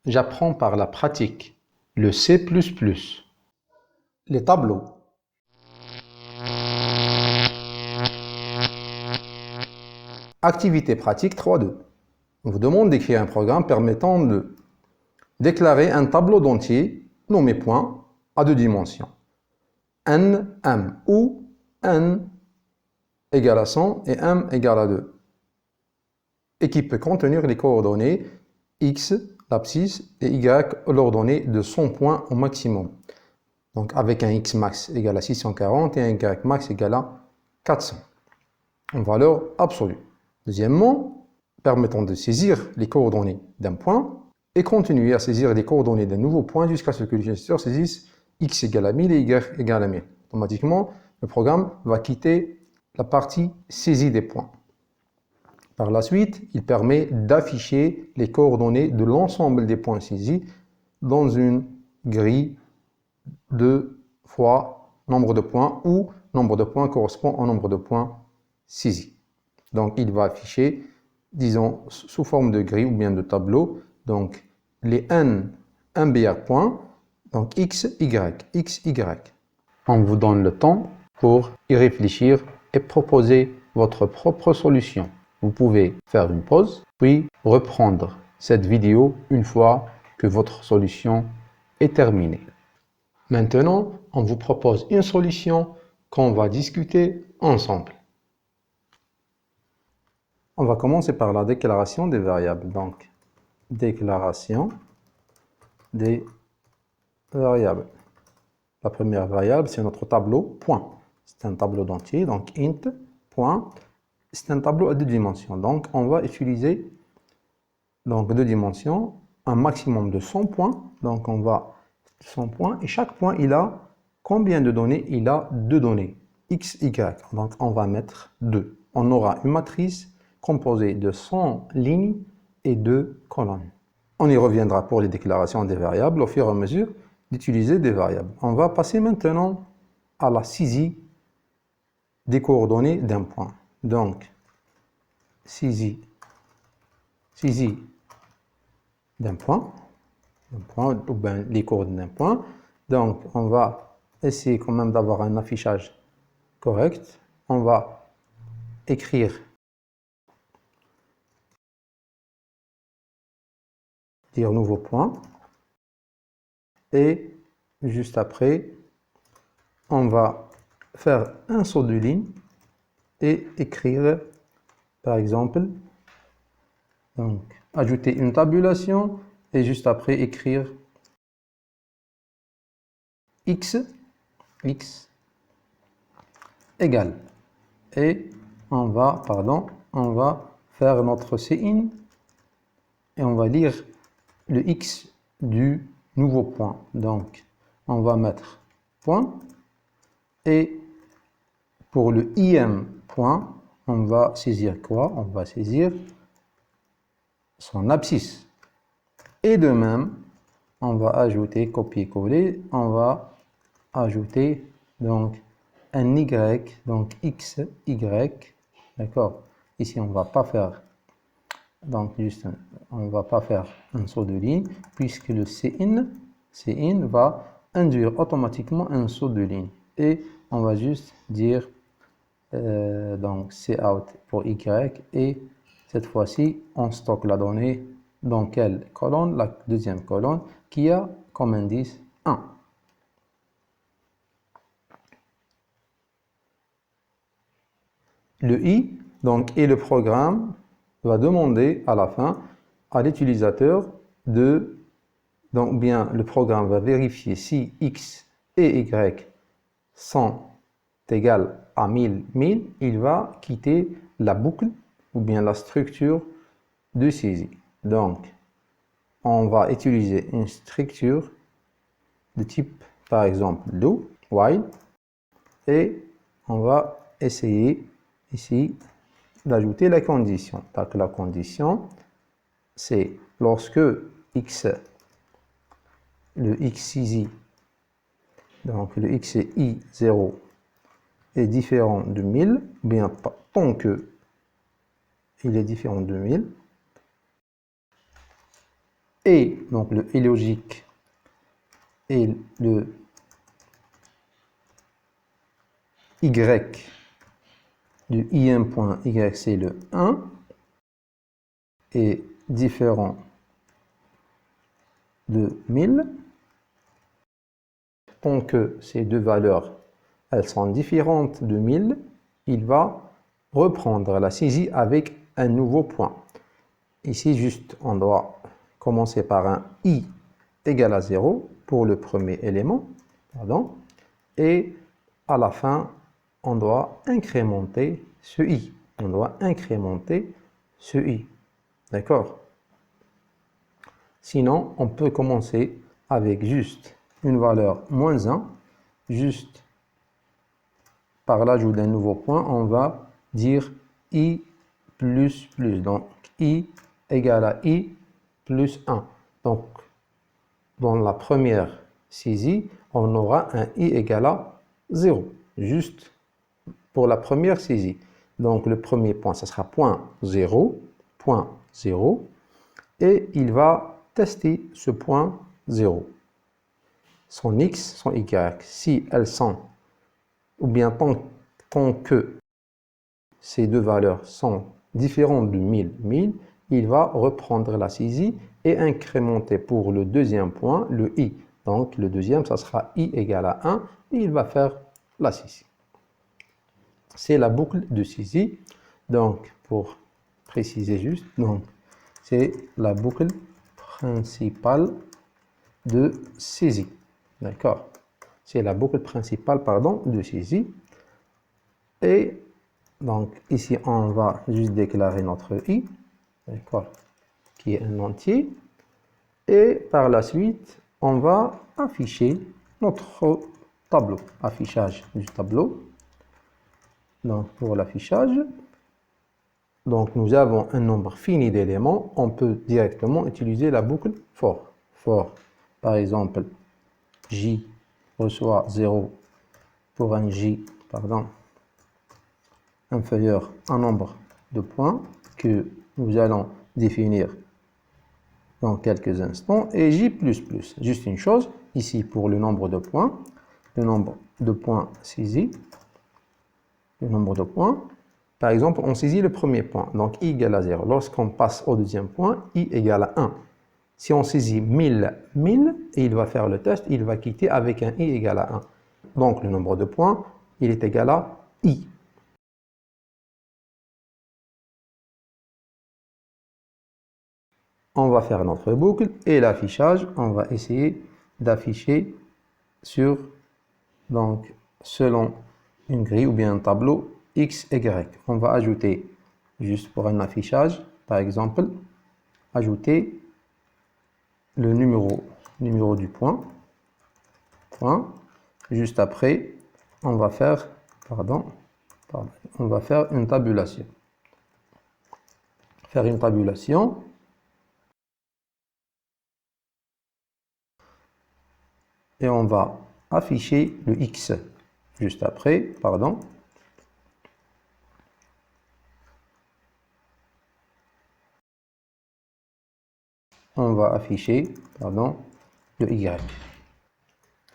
J'apprends par la pratique. Le C++. Les tableaux. Activité pratique 3.2. On vous demande d'écrire un programme permettant de déclarer un tableau d'entier nommé point à 2 dimensions. N, M, où N égale à 100 et M égale à 2. Et qui peut contenir les coordonnées X, l'abscisse, et Y, l'ordonnée de 100 points au maximum. Donc avec un X max égale à 640 et un Y max égale à 400 en valeur absolue. Deuxièmement, permettant de saisir les coordonnées d'un point et continuer à saisir les coordonnées d'un nouveau point jusqu'à ce que l'utilisateur saisisse X égale à 1000 et Y égale à 1000. Automatiquement, le programme va quitter la partie saisie des points. Par la suite, il permet d'afficher les coordonnées de l'ensemble des points saisis dans une grille de fois nombre de points où nombre de points correspond au nombre de points saisis. Donc, il va afficher, disons, sous forme de grille ou bien de tableau, donc les n bière points, donc x, y. On vous donne le temps pour y réfléchir et proposer votre propre solution. Vous pouvez faire une pause, puis reprendre cette vidéo une fois que votre solution est terminée. Maintenant, on vous propose une solution qu'on va discuter ensemble. On va commencer par la déclaration des variables. Donc, déclaration des variables. La première variable, c'est notre tableau point. C'est un tableau d'entier, donc int, point. C'est un tableau à 2 dimensions. Donc, on va utiliser 2 dimensions, un maximum de 100 points. Donc, on va 100 points. Et chaque point, il a combien de données? Il a 2 données, x, y. Donc, on va mettre 2. On aura une matrice composée de 100 lignes et 2 colonnes. On y reviendra pour les déclarations des variables au fur et à mesure d'utiliser des variables. On va passer maintenant à la saisie des coordonnées d'un point. Donc, saisie d'un point, ou bien les coordonnées d'un point. Donc, on va essayer quand même d'avoir un affichage correct. On va écrire dire nouveau point et juste après on va faire un saut de ligne et écrire par exemple, donc ajouter une tabulation et juste après écrire x égale et on va faire notre cin et on va lire le x du nouveau point. Donc, on va mettre point et pour le im point, on va saisir quoi? On va saisir son abscisse. Et de même, on va ajouter, copier-coller, on va ajouter donc un y, donc x, y, d'accord? Ici, on va pas faire donc juste, on va pas faire un saut de ligne puisque le cin va induire automatiquement un saut de ligne et on va juste dire donc cout pour y et cette fois-ci on stocke la donnée dans quelle colonne? La deuxième colonne qui a comme indice 1. Le i donc et le programme va demander à la fin à l'utilisateur de, donc bien le programme va vérifier si x et y sont égales à 1000, il va quitter la boucle ou bien la structure de saisie. Donc, on va utiliser une structure de type, par exemple, do, while, et on va essayer ici d'ajouter la condition. Donc, la condition, c'est lorsque x, le x saisie, donc le x est i0 est différent de 1000, bien tant que il est différent de 1000, et, donc le et logique, et le y du im.y, c'est le 1, est différent de 1000, tant que ces deux valeurs elles sont différentes de 1000, il va reprendre la saisie avec un nouveau point. Ici, juste, on doit commencer par un i égale à 0 pour le premier élément, pardon, et à la fin, on doit incrémenter ce i. On doit incrémenter ce i. D'accord? Sinon, on peut commencer avec juste une valeur moins 1, juste par l'ajout d'un nouveau point, on va dire i plus plus. Donc, i égale à i plus 1. Donc, dans la première saisie, on aura un i égale à 0. Juste pour la première saisie. Donc, le premier point, ce sera point 0, point 0. Et il va tester ce point 0. Son x, son y. Si elles sont, ou bien tant que ces deux valeurs sont différentes de 1000, il va reprendre la saisie et incrémenter pour le deuxième point le i. Donc le deuxième, ça sera i égale à 1 et il va faire la saisie. C'est la boucle de saisie. Donc pour préciser juste, c'est la boucle principale de saisie. D'accord? C'est la boucle principale, pardon, de saisie. Et donc ici, on va juste déclarer notre i, d'accord, qui est un entier. Et par la suite, on va afficher notre tableau, affichage du tableau. Donc pour l'affichage, donc nous avons un nombre fini d'éléments, on peut directement utiliser la boucle for. For, par exemple, j reçoit 0 pour un j, pardon, inférieur à un nombre de points que nous allons définir dans quelques instants, et j++. Juste une chose, ici pour le nombre de points saisis, le nombre de points, par exemple, on saisit le premier point, donc i égale à 0. Lorsqu'on passe au deuxième point, i égale à 1. Si on saisit 1000, et il va faire le test, il va quitter avec un i égale à 1. Donc le nombre de points, il est égal à i. On va faire notre boucle et l'affichage, on va essayer d'afficher sur, donc, selon une grille ou bien un tableau X, Y. On va ajouter, juste pour un affichage, par exemple, ajouter le numéro du point. Juste après, on va faire, on va faire une tabulation. Faire une tabulation. Et on va afficher le X juste après, pardon. On va afficher, pardon, le Y.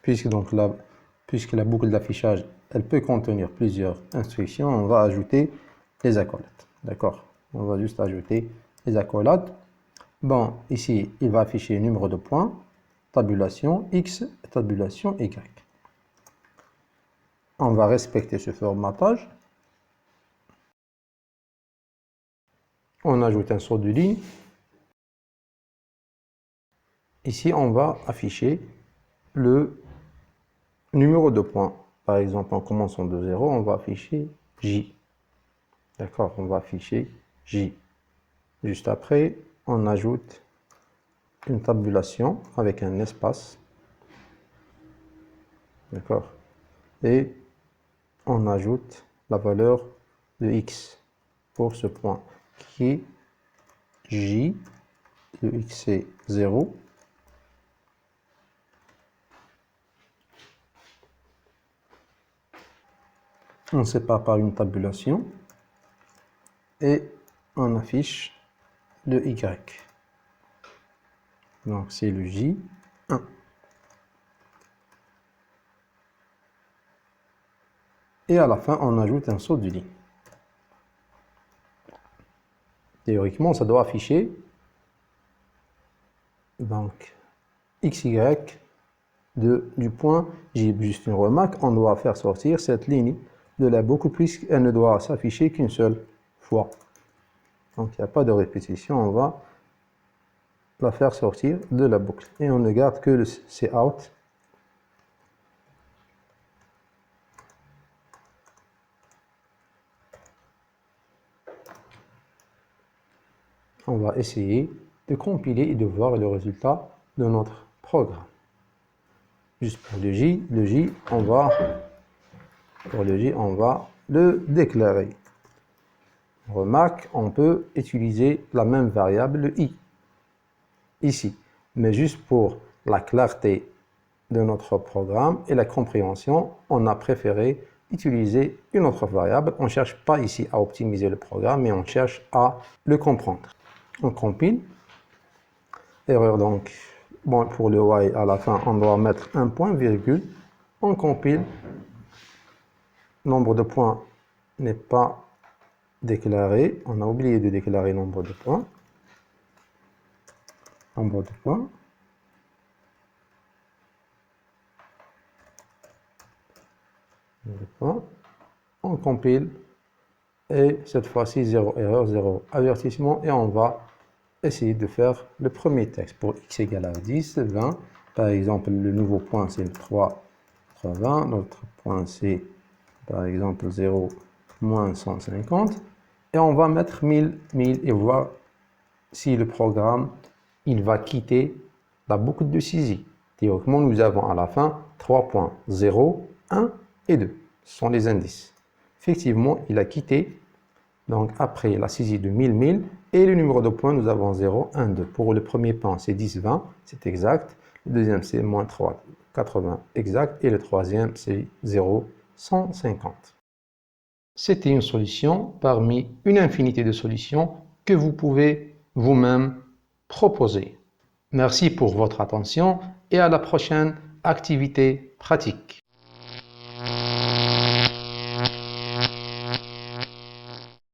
Puisque la boucle d'affichage, elle peut contenir plusieurs instructions, on va ajouter les accolades. D'accord? On va juste ajouter les accolades. Bon, ici, il va afficher le numéro de points, tabulation X, tabulation Y. On va respecter ce formatage. On ajoute un saut de ligne. Ici, on va afficher le numéro de points. Par exemple, en commençant de 0, on va afficher J. D'accord? On va afficher J. Juste après, on ajoute une tabulation avec un espace. D'accord? Et on ajoute la valeur de X pour ce point qui est J. Le X est 0. On sépare par une tabulation et on affiche le Y. Donc c'est le J1. Et à la fin, on ajoute un saut de ligne. Théoriquement, ça doit afficher donc XY du point J. Juste une remarque, on doit faire sortir cette ligne de la boucle puisqu'elle ne doit s'afficher qu'une seule fois. Donc il n'y a pas de répétition, on va la faire sortir de la boucle. Et on ne garde que le Cout. On va essayer de compiler et de voir le résultat de notre programme. Juste pour le J, on va le déclarer. Remarque, on peut utiliser la même variable, le I, ici. Mais juste pour la clarté de notre programme et la compréhension, on a préféré utiliser une autre variable. On ne cherche pas ici à optimiser le programme, mais on cherche à le comprendre. On compile. Erreur donc. Bon, pour le while, à la fin, on doit mettre un point, virgule. On compile. Nombre de points n'est pas déclaré. On a oublié de déclarer nombre de points. Nombre de points. On compile. Et cette fois-ci, 0 erreur, 0 avertissement. Et on va essayer de faire le premier texte pour x égale à 10, 20. Par exemple, le nouveau point, c'est le 3, 20. Notre point, c'est par exemple 0, moins 150. Et on va mettre 1000 et voir si le programme, il va quitter la boucle de saisie. Théoriquement, nous avons à la fin 3 points, 0, 1 et 2. Ce sont les indices. Effectivement, il a quitté. Donc, après la saisie de 1000, et le numéro de points, nous avons 0, 1, 2. Pour le premier point, c'est 10, 20, c'est exact. Le deuxième, c'est moins 3, 80, exact. Et le troisième, c'est 0, 150. C'était une solution parmi une infinité de solutions que vous pouvez vous-même proposer. Merci pour votre attention et à la prochaine activité pratique.